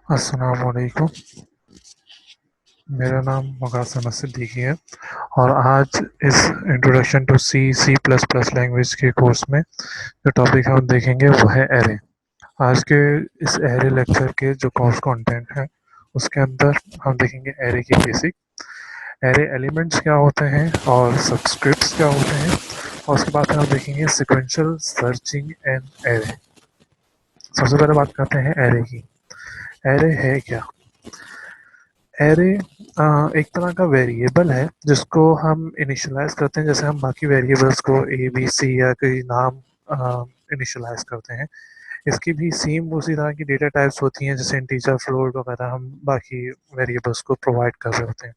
अस्सलाम वालेकुम। मेरा नाम मुक़ासिम सिद्दीकी है और आज इस introduction to C C plus plus language के कोर्स में जो टॉपिक हम देखेंगे वो है एरे। आज के इस एरे लेक्चर के जो कोर्स कंटेंट है उसके अंदर हम देखेंगे एरे की बेसिक, एरे एलिमेंट्स क्या होते हैं और सबस्क्रिप्ट्स क्या होते हैं, और उसके बाद फिर हम देखेंगे सिक्वेंशियल सर्चिंग एंड एरे। सबसे पहले बात करते हैं एरे की। एरे है क्या? एरे एक तरह का वेरिएबल है जिसको हम इनिशियलाइज करते हैं, जैसे हम बाकी वेरिएबल्स को ए बी सी या कोई नाम इनिशियलाइज करते हैं। इसकी भी सेम उसी तरह की डेटा टाइप्स होती हैं, जैसे इंटीजर, फ्लोट वगैरह हम बाकी वेरिएबल्स को प्रोवाइड कर रहे होते हैं।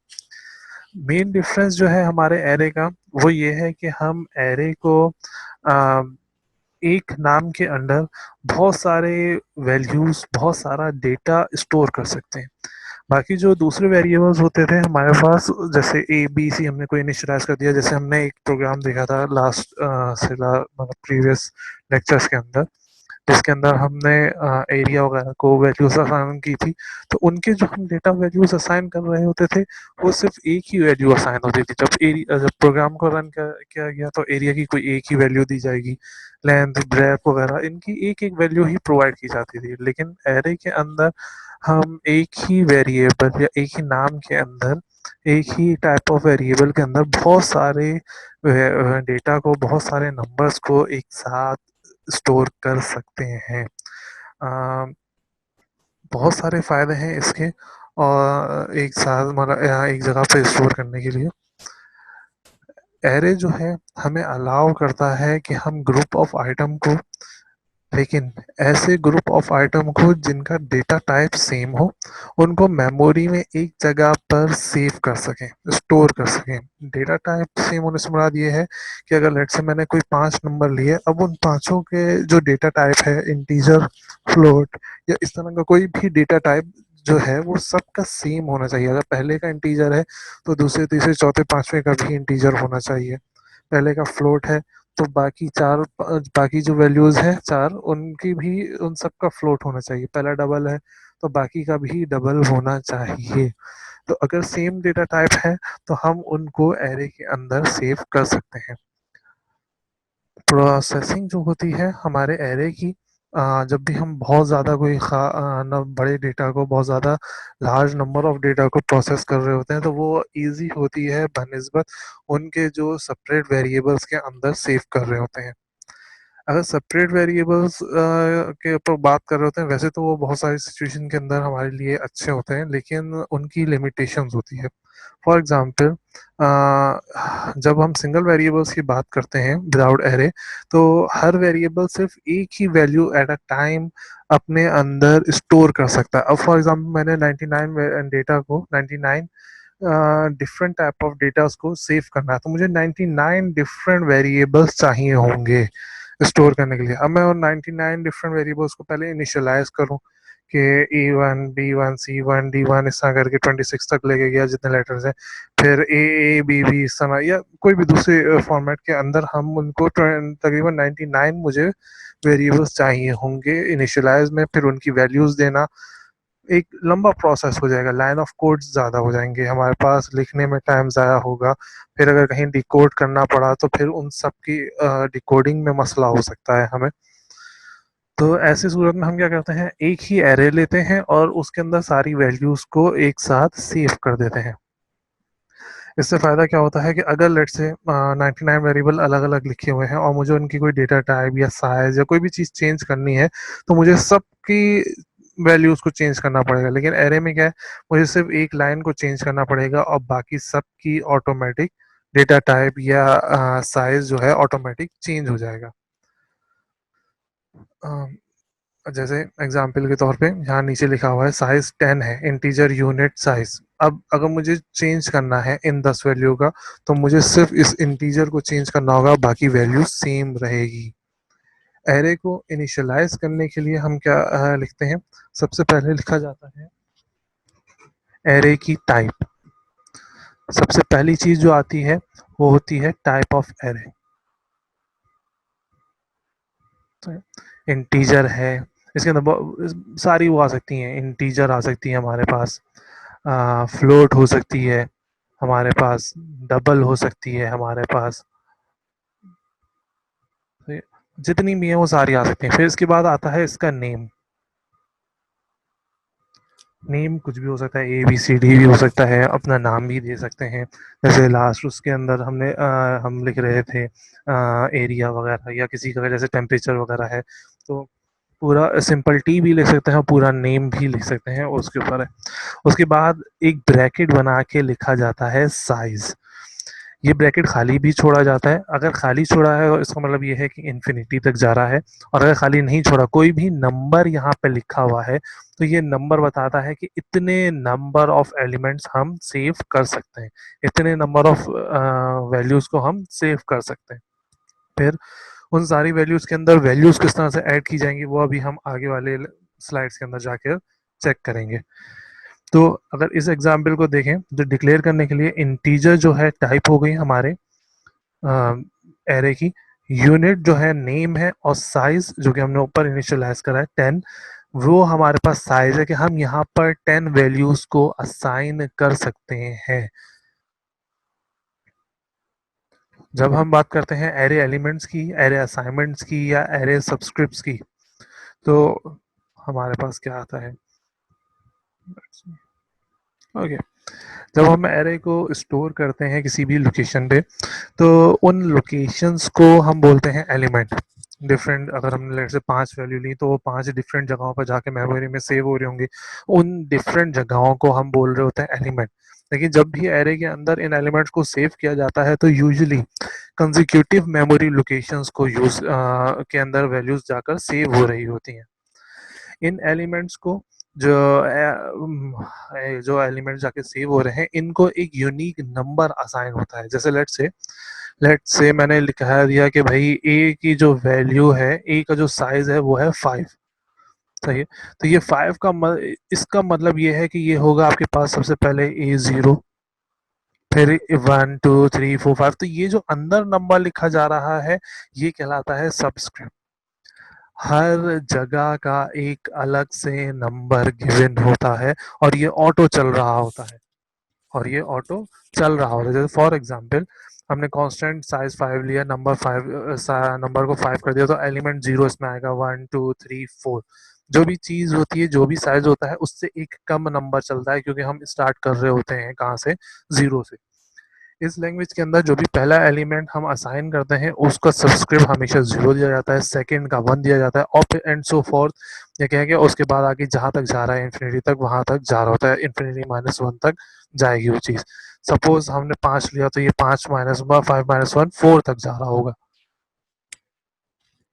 मेन डिफरेंस जो है हमारे एरे का वो ये है कि हम एरे को अ, एक नाम के अंडर बहुत सारे वैल्यूज, बहुत सारा डेटा स्टोर कर सकते हैं। बाकी जो दूसरे वेरिएबल्स होते थे हमारे पास, जैसे ए बी सी हमने कोई इनिशियलाइज कर दिया, जैसे हमने एक प्रोग्राम देखा था लास्ट मतलब प्रीवियस लेक्चर्स के अंदर, जिसके अंदर हमने एरिया वगैरह को वैल्यूज असाइन की थी। तो उनके जो हम डेटा वैल्यूज असाइन कर रहे होते थे वो सिर्फ एक ही वैल्यू असाइन होती थी। जब एरिया, जब प्रोग्राम को रन किया गया तो एरिया की कोई एक ही वैल्यू दी जाएगी, लेंथ, ब्रेथ वगैरह इनकी एक एक वैल्यू ही प्रोवाइड की जाती थी। लेकिन एरे के अंदर हम एक ही वेरिएबल या एक ही नाम के अंदर, एक ही टाइप ऑफ वेरिएबल के अंदर बहुत सारे डेटा को, बहुत सारे नंबर्स को एक साथ स्टोर कर सकते हैं। अ, बहुत सारे फ़ायदे हैं इसके, और एक साथ मतलब एक जगह पे स्टोर करने के लिए एरे जो है हमें अलाउ करता है कि हम ग्रुप ऑफ आइटम को, लेकिन ऐसे ग्रुप ऑफ आइटम को जिनका डेटा टाइप सेम हो, उनको मेमोरी में एक जगह पर सेव कर सकें, स्टोर कर सकें। डेटा टाइप सेम होने से मुराद ये है कि अगर लेट से मैंने कोई 5 नंबर लिए, अब उन पांचों के जो डेटा टाइप है, इंटीजर, फ्लोट या इस तरह का कोई भी डेटा टाइप जो है वो सबका सेम होना चाहिए। अगर पहले का इंटीजर है तो दूसरे, तीसरे, चौथे, पांचवें का भी इंटीजर होना चाहिए। पहले का फ्लोट है तो बाकी चार, बाकी जो वैल्यूज है चार, उनकी भी, उन सब का फ्लोट होना चाहिए। पहला डबल है तो बाकी का भी डबल होना चाहिए। तो अगर सेम डेटा टाइप है तो हम उनको एरे के अंदर सेव कर सकते हैं। प्रोसेसिंग जो होती है हमारे एरे की, जब भी हम बहुत ज़्यादा कोई न बड़े डेटा को, बहुत ज़्यादा लार्ज नंबर ऑफ डेटा को प्रोसेस कर रहे होते हैं तो वो इजी होती है बनस्बत उनके जो सेपरेट वेरिएबल्स के अंदर सेव कर रहे होते हैं। अगर सेपरेट वेरिएबल्स के ऊपर बात कर रहे होते हैं, वैसे तो वो बहुत सारी सिचुएशन के अंदर हमारे लिए अच्छे होते हैं, लेकिन उनकी लिमिटेशंस होती है। फॉर एग्जांपल, जब हम सिंगल वेरिएबल्स की बात करते हैं विदाउट एरे, तो हर वेरिएबल सिर्फ एक ही वैल्यू एट अ टाइम अपने अंदर स्टोर कर सकता है। अब फॉर एग्जांपल मैंने 99 डेटा को, 99 डिफरेंट टाइप ऑफ डेटास को सेव करना है, तो मुझे 99 डिफरेंट वेरिएबल्स चाहिए होंगे स्टोर करने के लिए। अब मैं उन 99 डिफरेंट वेरिएबल्स को पहले इनिशियलाइज करूं कि E1 B1 C1 D1 इस तरह करके 26 तक लेके गया जितने लेटर्स हैं, फिर A A B B इस तरह, या कोई भी दूसरे फॉर्मेट के अंदर हम उनको तकरीबन 99 मुझे वेरिएबल्स चाहिए होंगे इनिशियलाइज में। फिर उनकी वैल्यूज देना एक लंबा प्रोसेस हो जाएगा, लाइन ऑफ कोड ज़्यादा हो जाएंगे हमारे पास, लिखने में टाइम ज़्यादा होगा। फिर अगर कहीं डिकोड करना पड़ा तो फिर उन सब की डिकोडिंग में मसला हो सकता है हमें। तो ऐसी सूरत में हम क्या करते हैं, एक ही एरे लेते हैं और उसके अंदर सारी वैल्यूज़ को एक साथ सेव कर देते हैं। इससे फ़ायदा क्या होता है कि अगर लेट से 99 वेरिएबल अलग अलग लिखे हुए हैं और मुझे उनकी कोई डेटा टाइप या साइज या कोई भी चीज़ चेंज करनी है, तो मुझे सबकी वैल्यूज़ को चेंज करना पड़ेगा। लेकिन एरे में क्या है, मुझे सिर्फ एक लाइन को चेंज करना पड़ेगा और बाकी सबकी ऑटोमेटिक डेटा टाइप या साइज जो है ऑटोमेटिक चेंज हो जाएगा। जैसे एग्जाम्पल के तौर पे यहाँ नीचे लिखा हुआ है साइज 10 है, इंटीजर यूनिट साइज। अब अगर मुझे चेंज करना है इन 10 वैल्यू का, तो मुझे सिर्फ इस इंटीजर को चेंज करना होगा, बाकी वैल्यू सेम रहेगी। एरे को इनिशियलाइज करने के लिए हम क्या लिखते हैं, सबसे पहले लिखा जाता है एरे की टाइप। सबसे पहली चीज जो आती है वो होती है टाइप ऑफ एरे। तो इंटीजर है, इसके अंदर सारी वो आ सकती हैं, इंटीजर आ सकती है हमारे पास, फ्लोट हो सकती है हमारे पास, डबल हो सकती है हमारे पास, तो जितनी भी है वो सारी आ सकती हैं। फिर इसके बाद आता है इसका नेम। नेम कुछ भी हो सकता है, ABCD भी हो सकता है, अपना नाम भी दे सकते हैं। जैसे लास्ट उसके अंदर हम लिख रहे थे एरिया वगैरह, या किसी का जैसे टेम्परेचर वगैरह है, तो पूरा सिंपल टी भी लिख सकते हैं, पूरा नेम भी लिख सकते हैं, उसके ऊपर है। उसके बाद एक ब्रैकेट बना के लिखा जाता है साइज। ये ब्रैकेट खाली भी छोड़ा जाता है। अगर खाली छोड़ा है और इसका मतलब ये है कि इन्फिनिटी तक जा रहा है, और अगर खाली नहीं छोड़ा, कोई भी नंबर यहाँ पे लिखा हुआ है, तो ये नंबर बताता है कि इतने नंबर ऑफ एलिमेंट्स हम सेव कर सकते हैं, इतने नंबर ऑफ वैल्यूज को हम सेव कर सकते हैं। फिर उन सारी वैल्यूज के अंदर वैल्यूज किस तरह से ऐड की जाएंगी, वो अभी हम आगे वाले स्लाइड्स के अंदर जाकर चेक करेंगे। तो अगर इस एग्जाम्पल को देखें, तो डिक्लेयर करने के लिए इंटीजर जो है टाइप हो गई हमारे एरे की, यूनिट जो है नेम है, और साइज जो कि हमने ऊपर इनिशियलाइज करा है 10, वो हमारे पास साइज है कि हम यहाँ पर 10 वैल्यूज को असाइन कर सकते हैं। जब हम बात करते हैं एरे एलिमेंट्स की, एरे असाइनमेंट्स की, या एरे सब्सक्रिप्ट्स की, तो हमारे पास क्या आता है, ओके। जब हम एरे को स्टोर करते हैं किसी भी लोकेशन पे, तो उन लोकेशंस को हम बोलते हैं एलिमेंट। डिफरेंट, अगर हमने लेट से 5 वैल्यू ली, तो वो 5 डिफरेंट जगहों पर जाके मेमोरी में सेव हो रहे होंगे। उन डिफरेंट जगहों को हम बोल रहे होते हैं एलिमेंट। लेकिन जब भी एरे के अंदर इन एलिमेंट्स को सेव किया जाता है, तो यूजुअली कंजिक्यूटिव मेमोरी लोकेशंस को यूज के अंदर वैल्यूज जाकर सेव हो रही होती हैं। इन एलिमेंट्स को जो जो एलिमेंट जाके सेव हो रहे हैं, इनको एक यूनिक नंबर असाइन होता है। जैसे लेट्स से मैंने लिखा दिया कि भाई ए की जो वैल्यू है, ए का जो साइज है वो है 5। सही है। तो ये 5 का इसका मतलब ये है कि ये होगा आपके पास सबसे पहले A0, फिर 1 2 3 4 5। तो ये जो अंदर नंबर लिखा जा रहा है, ये कहलाता है सबस्क्रिप्ट। हर जगह का एक अलग से नंबर गिवन होता है, और ये ऑटो चल रहा होता है, जैसे फॉर एग्जांपल हमने कांस्टेंट साइज 5 लिया, नंबर को 5 कर दिया, तो एलिमेंट 0 इसमें आएगा, 1 2 3 4। जो भी चीज होती है, जो भी साइज होता है, उससे एक कम नंबर चलता है, क्योंकि हम स्टार्ट कर रहे होते हैं कहाँ से, 0 से। इस लैंग्वेज के अंदर जो भी पहला एलिमेंट हम असाइन करते हैं, उसका सबस्क्रिप्ट हमेशा 0 दिया जाता है, सेकंड का 1 दिया जाता है, और फिर एंड सो फोर्थ। ये कहेंगे उसके बाद आगे जहां तक जा रहा है इन्फिनिटी तक, वहां तक जा रहा होता है, इन्फिनिटी -1 तक जाएगी वो चीज। सपोज हमने 5 लिया, तो ये 5 - 1 5 - 1 4 तक जा रहा होगा।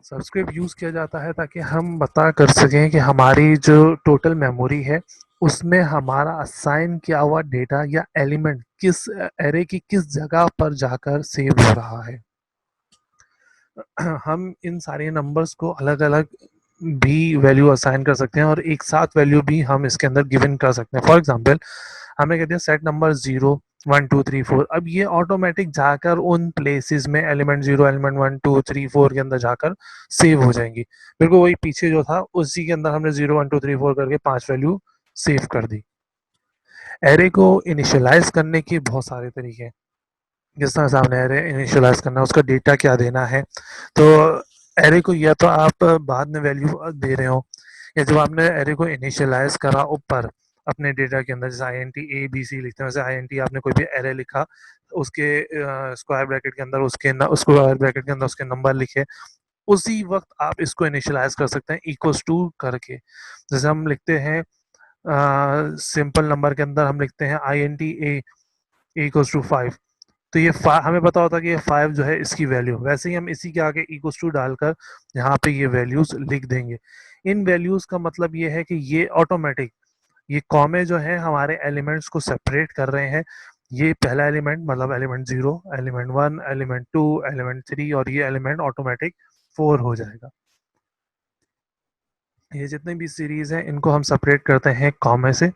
सबस्क्रिप्ट यूज किया जाता है ताकि हम बता कर सकें कि हमारी जो टोटल मेमोरी है, उसमें हमारा असाइन किया हुआ डेटा या एलिमेंट किस एरे की किस जगह पर जाकर सेव हो रहा है। हम इन सारे नंबर्स को अलग अलग भी वैल्यू असाइन कर सकते हैं, और एक साथ वैल्यू भी हम इसके अंदर गिवन कर सकते हैं। फॉर एग्जांपल हमने कह दिया सेट नंबर 0 1 2 3 4। अब ये ऑटोमेटिक जाकर उन प्लेसेस में एलिमेंट 0, एलिमेंट 1 2 3 4 के अंदर जाकर सेव हो जाएंगी। बिल्कुल वही पीछे जो था, उसी के अंदर हमने 0 1 2 3 4 करके 5 वैल्यू सेव कर दी। एरे को इनिशियलाइज करने के बहुत सारे तरीके हैं। जिस तरह से आपने एरे इनिशियलाइज करना है, उसका डेटा क्या देना है, तो एरे को या तो आप बाद में वैल्यू दे रहे हो, या जब आपने एरे को इनिशियलाइज करा ऊपर अपने डेटा के अंदर, जैसे INT ABC लिखते हैं, वैसे INT आपने कोई भी एरे लिखा, उसके स्क्वायर ब्रैकेट के अंदर स्क्वायर ब्रैकेट के अंदर उसके नंबर लिखे, उसी वक्त आप इसको इनिशियलाइज कर सकते हैं इक्वल्स टू करके। जैसे हम लिखते हैं सिंपल नंबर के अंदर हम लिखते हैं INT A = 5, तो ये हमें पता होता है कि ये 5 जो है इसकी वैल्यू, वैसे ही हम इसी के आगे इक्वल्स टू डालकर यहाँ पे ये वैल्यूज लिख देंगे। इन वैल्यूज का मतलब ये है कि ये ऑटोमेटिक, ये कॉमे जो है हमारे एलिमेंट्स को सेपरेट कर रहे हैं। ये पहला एलिमेंट मतलब एलिमेंट 0, एलिमेंट 1, एलिमेंट 2, एलिमेंट 3, और ये एलिमेंट ऑटोमेटिक 4 हो जाएगा। ये जितने भी सीरीज हैं, इनको हम सेपरेट करते हैं कॉमे से,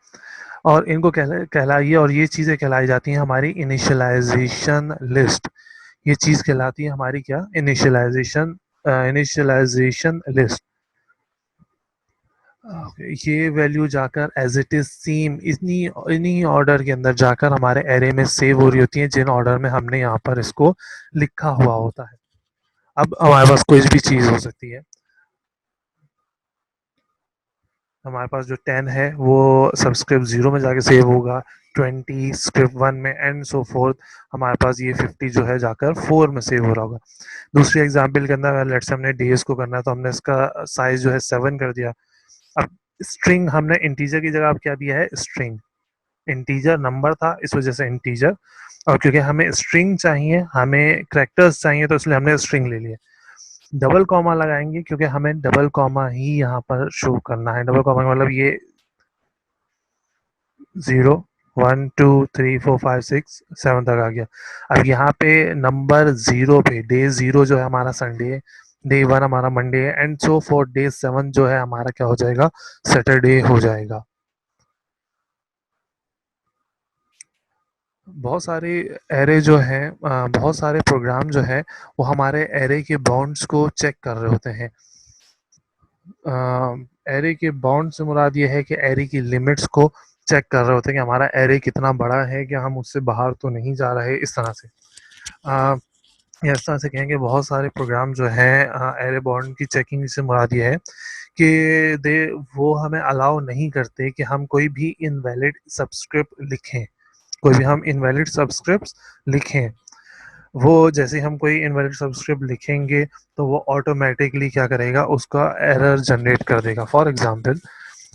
और इनको कहलाइए, और ये चीज़ें कहलाई जाती हैं हमारी इनिशियलाइजेशन लिस्ट। ये चीज़ कहलाती है हमारी क्या, इनिशियलाइजेशन लिस्ट। ये वैल्यू जाकर एज इट इज सेम इन्हीं इन्हीं ऑर्डर के अंदर जाकर हमारे एरे में सेव हो रही होती है, जिन ऑर्डर में हमने यहाँ पर इसको लिखा हुआ होता है। अब हमारे पास कोई भी चीज़ हो सकती है। हमारे पास जो 10 है वो सबस्क्रिप्ट 0 में जाके सेव होगा, 20 स्क्रिप्ट 1 में, एंड सो फोर्थ। हमारे पास ये 50 जो है जाकर 4 में सेव हो रहा होगा। दूसरी एग्जाम्पल के अंदर लेट्स से हमने डेज को करना है, तो हमने इसका साइज जो है 7 कर दिया। अब स्ट्रिंग हमने इंटीजर की जगह अब क्या दिया है, स्ट्रिंग। इंटीजर नंबर था, इस वजह से इंटीजर, और क्योंकि हमें स्ट्रिंग चाहिए, हमें करेक्टर्स चाहिए, तो इसलिए हमने स्ट्रिंग ले लिया। डबल कॉमा लगाएंगे क्योंकि हमें डबल कॉमा ही यहाँ पर शो करना है। डबल कॉमा मतलब ये 0 1 2 3 4 5 6 7 तक आ गया। अब यहाँ पे नंबर 0 पे डे 0 जो है हमारा संडे है, डे 1 हमारा मंडे है, एंड सो फॉर डे 7 जो है हमारा क्या हो जाएगा, सैटरडे हो जाएगा। बहुत सारे एरे जो है, बहुत सारे प्रोग्राम जो है वो हमारे एरे के बाउंड्स को चेक कर रहे होते हैं। एरे के बाउंड से मुराद ये है कि एरे की लिमिट्स को चेक कर रहे होते हैं कि हमारा एरे कितना बड़ा है, कि हम उससे बाहर तो नहीं जा रहे, इस तरह से। या इस तरह से कहेंगे बहुत सारे प्रोग्राम जो हैं, एरे बाउंड की चेकिंग से मुराद ये है कि दे वो हमें अलाउ नहीं करते कि हम कोई भी इनवैलिड सब्सक्रिप्ट लिखें। कोई भी हम इनवैलिड सब्सक्रिप्ट लिखें, वो जैसे ही हम कोई इनवैलिड सब्सक्रिप्ट लिखेंगे तो वो ऑटोमेटिकली क्या करेगा, उसका एरर जनरेट कर देगा। फॉर एग्जांपल,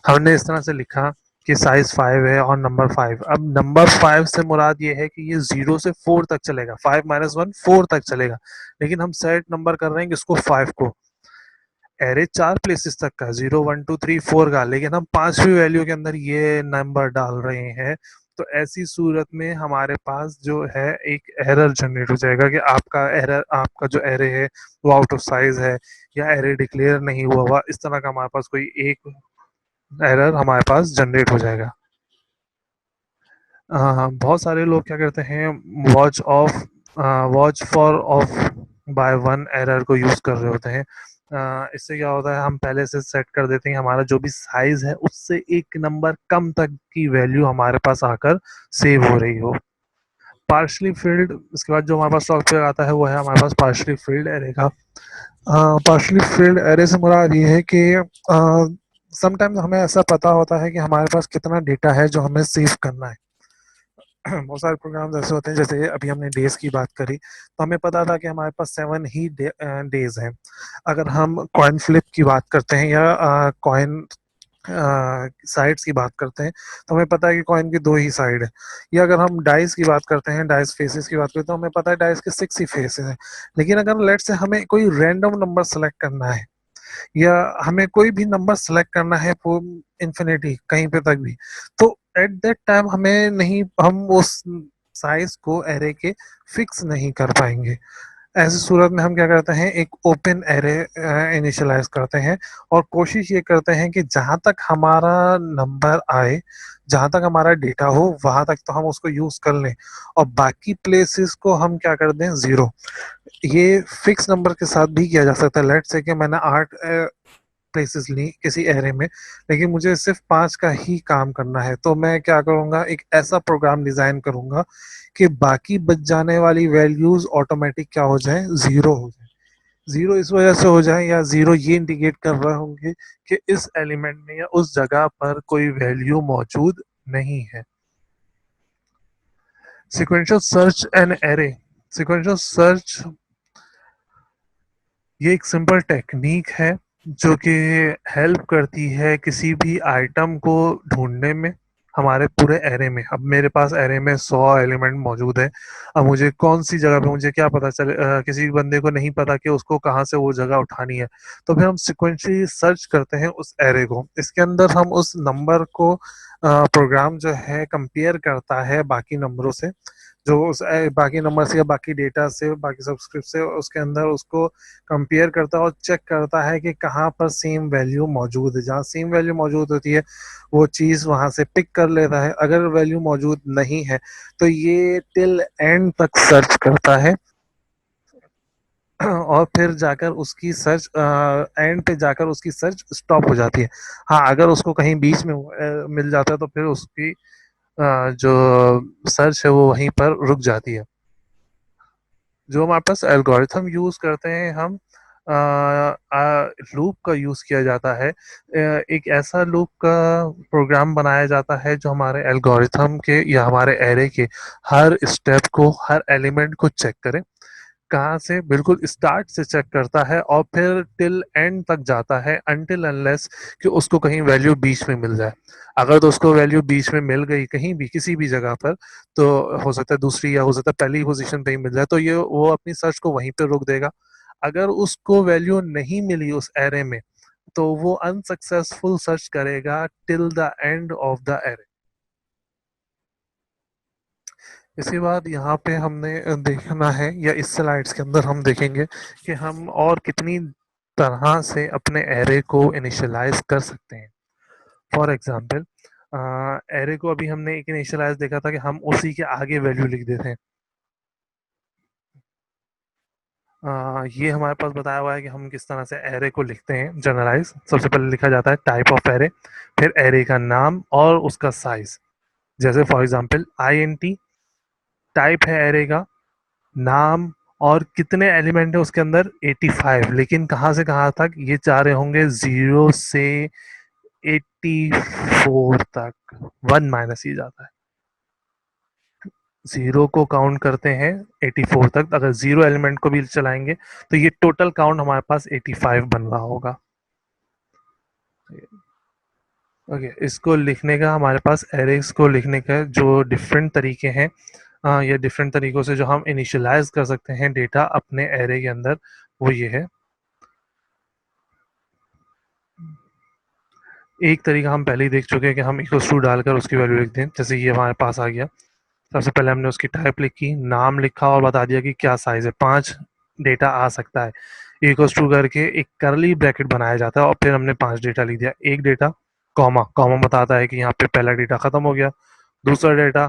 हमने इस तरह से लिखा कि साइज 5 है और नंबर 5। अब नंबर 5 से मुराद ये है कि ये 0 से 4 तक चलेगा, 5 माइनस 1 4 तक चलेगा, लेकिन हम सेट नंबर कर रहे हैं किसको, 5 को। एरे 4 प्लेसेस तक का, 0 1 2 3 4 का, लेकिन हम पांचवी वैल्यू के अंदर ये नंबर डाल रहे हैं। तो ऐसी सूरत में हमारे पास जो है एक एरर जनरेट हो जाएगा कि आपका एरर, आपका जो एरे है वो आउट ऑफ साइज है, या एरे डिक्लेयर नहीं हुआ हुआ, इस तरह का हमारे पास कोई एक एरर हमारे पास जनरेट हो जाएगा। हाँ हाँ, बहुत सारे लोग क्या करते हैं, watch of watch for of by one error को यूज़ कर रहे होते हैं। इससे क्या होता है, हम पहले से सेट कर देते हैं हमारा जो भी साइज है उससे एक नंबर कम तक की वैल्यू हमारे पास आकर सेव हो रही हो। पार्शली फिल्ड, इसके बाद जो हमारे पास सॉफ्टवेयर आता है वो है हमारे पास पार्शली फिल्ड एरे का। पार्शली फिल्ड एरे से मुराद ये है कि समटाइम्स हमें ऐसा पता होता है कि हमारे पास कितना डेटा है जो हमें सेव करना है। बहुत सारे प्रोग्राम्स ऐसे होते हैं, जैसे अभी हमने डेज की बात करी, तो हमें पता था कि हमारे पास 7 ही डेज हैं। अगर हम कॉइन फ्लिप की बात करते हैं या कॉइन साइड्स की बात करते हैं, तो हमें पता है कि कॉइन की 2 ही साइड है। या अगर हम डाइस की बात करते हैं, डाइस फेसेस की बात करते हैं, तो हमें पता है डाइस के 6 ही फेसेस हैं। लेकिन अगर लेट से हमें कोई रैंडम नंबर सेलेक्ट करना है, या हमें कोई भी नंबर सेलेक्ट करना है वो इंफिनिटी कहीं पे तक भी, तो एट दैट टाइम हमें नहीं, हम उस साइज को एरे के फिक्स नहीं कर पाएंगे। ऐसी सूरत में हम क्या करते हैं, एक ओपन एरे इनिशियलाइज करते हैं, और कोशिश ये करते हैं कि जहां तक हमारा नंबर आए, जहां तक हमारा डेटा हो, वहां तक तो हम उसको यूज कर लें, और बाकी प्लेसेस को हम क्या कर दें, 0। ये फिक्स नंबर के साथ भी किया जा सकता है। लेट्स से कि मैंने 8 प्लेसेस ली किसी एरे में, लेकिन मुझे सिर्फ 5 का ही काम करना है, तो मैं क्या करूँगा, एक ऐसा प्रोग्राम डिजाइन करूँगा कि बाकी बच जाने वाली वैल्यूज ऑटोमेटिक क्या हो जाए, 0 हो जाए। 0 इस वजह से हो जाए, या 0 ये इंडिकेट कर रहे होंगे कि इस एलिमेंट में या उस जगह पर कोई वैल्यू मौजूद नहीं है। Sequential search and array. Sequential search ये एक सिंपल टेक्निक है जो कि हेल्प करती है किसी भी आइटम को ढूंढने में हमारे पूरे एरे में। अब मेरे पास एरे में 100 एलिमेंट मौजूद है। अब मुझे कौन सी जगह पे, मुझे क्या पता चले, किसी बंदे को नहीं पता कि उसको कहाँ से वो जगह उठानी है, तो फिर हम सिक्वेंशली सर्च करते हैं उस एरे को। इसके अंदर हम उस नंबर को, प्रोग्राम जो है कंपेयर करता है बाकी नंबरों से, जो उस बाकी नंबर से या बाकी डेटा से, बाकी सब्सक्रिप्ट से, उसके अंदर उसको कंपेयर करता है और चेक करता है कि कहाँ पर सेम वैल्यू मौजूद है। जहाँ सेम वैल्यू मौजूद होती है वो चीज़ वहाँ से पिक कर लेता है। अगर वैल्यू मौजूद नहीं है तो ये टिल एंड तक सर्च करता है। और फिर जाकर उसकी सर्च एंड पे जाकर उसकी सर्च स्टॉप हो जाती है। हाँ, अगर उसको कहीं बीच में मिल जाता है तो फिर उसकी जो सर्च है वो वहीं पर रुक जाती है। जो हमारे पास एल्गोरिथम यूज करते हैं हम, लूप का यूज किया जाता है। एक ऐसा लूप का प्रोग्राम बनाया जाता है जो हमारे एल्गोरिथम के या हमारे एरे के हर स्टेप को, हर एलिमेंट को चेक करे। कहाँ से? बिल्कुल स्टार्ट से चेक करता है और फिर टिल एंड तक जाता है, अनटिल अनलेस कि उसको कहीं वैल्यू बीच में मिल जाए। अगर तो उसको वैल्यू बीच में मिल गई कहीं भी किसी भी जगह पर, तो हो सकता है दूसरी या हो सकता है पहली पोजीशन पे ही मिल जाए, तो ये वो अपनी सर्च को वहीं पे रोक देगा। अगर उसको वैल्यू नहीं मिली उस एरे में, तो वो अनसक्सेसफुल सर्च करेगा till the end of the array. इसी बात यहाँ पे हमने देखना है, या इस स्लाइड्स के अंदर हम देखेंगे कि हम और कितनी तरह से अपने एरे को इनिशियलाइज कर सकते हैं। फॉर एग्जांपल, एरे को अभी हमने एक इनिशियलाइज देखा था कि हम उसी के आगे वैल्यू लिख देते हैं। ये हमारे पास बताया हुआ है कि हम किस तरह से एरे को लिखते हैं। जनरलाइज सबसे पहले लिखा जाता है टाइप ऑफ एरे, फिर एरे का नाम और उसका साइज। जैसे फॉर एग्जांपल INT टाइप है एरे का, नाम और कितने एलिमेंट है उसके अंदर 85, लेकिन कहाँ से कहाँ तक ये चाह रहे होंगे? 0 से 84 तक। 1 माइनस ही जाता है, 0 को काउंट करते हैं 84 तक। अगर 0 एलिमेंट को भी चलाएंगे तो ये टोटल काउंट हमारे पास 85 बन रहा होगा। ओके, इसको लिखने का हमारे पास एरेस को लिखने का जो डिफरेंट तरीके हैं, ये डिफरेंट तरीकों से जो हम इनिशियलाइज कर सकते हैं डेटा अपने एरे के अंदर, वो ये है। एक तरीका हम पहले ही देख चुके हैं कि हम इक्वल्स टू डालकर उसकी वैल्यू लिख दें। जैसे ये हमारे पास आ गया, सबसे पहले हमने उसकी टाइप लिखी, नाम लिखा और बता दिया कि क्या साइज है। 5 डेटा आ सकता है। इक्वल्स टू करके एक करली ब्रैकेट बनाया जाता है और फिर हमने 5 डेटा लिख दिया। एक डेटा, कॉमा, कॉमा बताता है कि यहाँ पे पहला डेटा खत्म हो गया। दूसरा डेटा,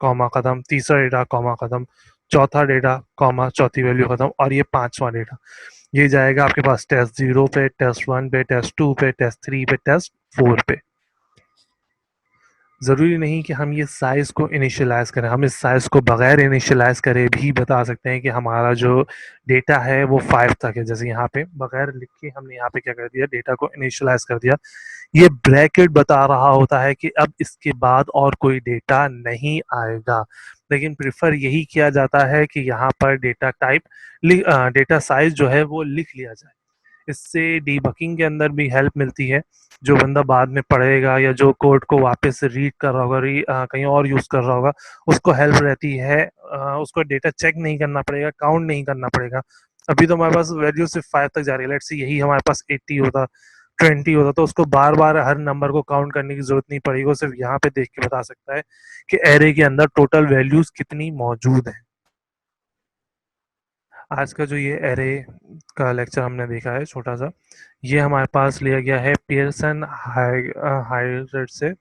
कॉमा, खत्म। तीसरा डेटा, कॉमा, खत्म। चौथा डेटा, कॉमा, चौथी वैल्यू खत्म। और ये पांचवा डेटा, ये जाएगा आपके पास टेस्ट 0 पे, टेस्ट 1 पे, टेस्ट 2 पे, टेस्ट 3 पे, टेस्ट 4 पे। ज़रूरी नहीं कि हम ये साइज़ को इनिशियलाइज़ करें, हम इस साइज़ को बगैर इनिशियलाइज़ करे भी बता सकते हैं कि हमारा जो डेटा है वो 5 तक है। जैसे यहाँ पे बगैर लिख के हमने यहाँ पे क्या कर दिया, डेटा को इनिशियलाइज़ कर दिया। ये ब्रैकेट बता रहा होता है कि अब इसके बाद और कोई डेटा नहीं आएगा, लेकिन प्रेफर यही किया जाता है कि यहाँ पर डेटा टाइप, डेटा साइज जो है वो लिख लिया जाए। इससे डीबगिंग के अंदर भी हेल्प मिलती है। जो बंदा बाद में पढ़ेगा या जो कोड को वापस से रीड कर रहा होगा, कहीं और यूज कर रहा होगा, उसको हेल्प रहती है। उसको डेटा चेक नहीं करना पड़ेगा, काउंट नहीं करना पड़ेगा। अभी तो हमारे पास वैल्यू सिर्फ 5 तक जा रही है, लेट्स से यही हमारे पास 80 होता, 20 होता, तो उसको बार बार हर नंबर को काउंट करने की जरूरत नहीं पड़ेगी। वो सिर्फ यहाँ पे देख के बता सकता है कि एरे के अंदर टोटल वैल्यूज कितनी मौजूद है। आज का जो ये एरे का लेक्चर हमने देखा है छोटा सा, ये हमारे पास लिया गया है पियर्सन हाइरेट से,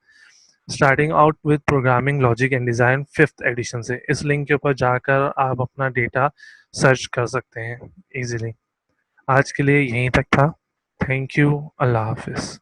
starting out with programming logic and design 5th edition से। इस लिंक के ऊपर जाकर आप अपना डेटा सर्च कर सकते हैं इजीली। आज के लिए यहीं तक था। Thank you. अल्लाह हाफिज़।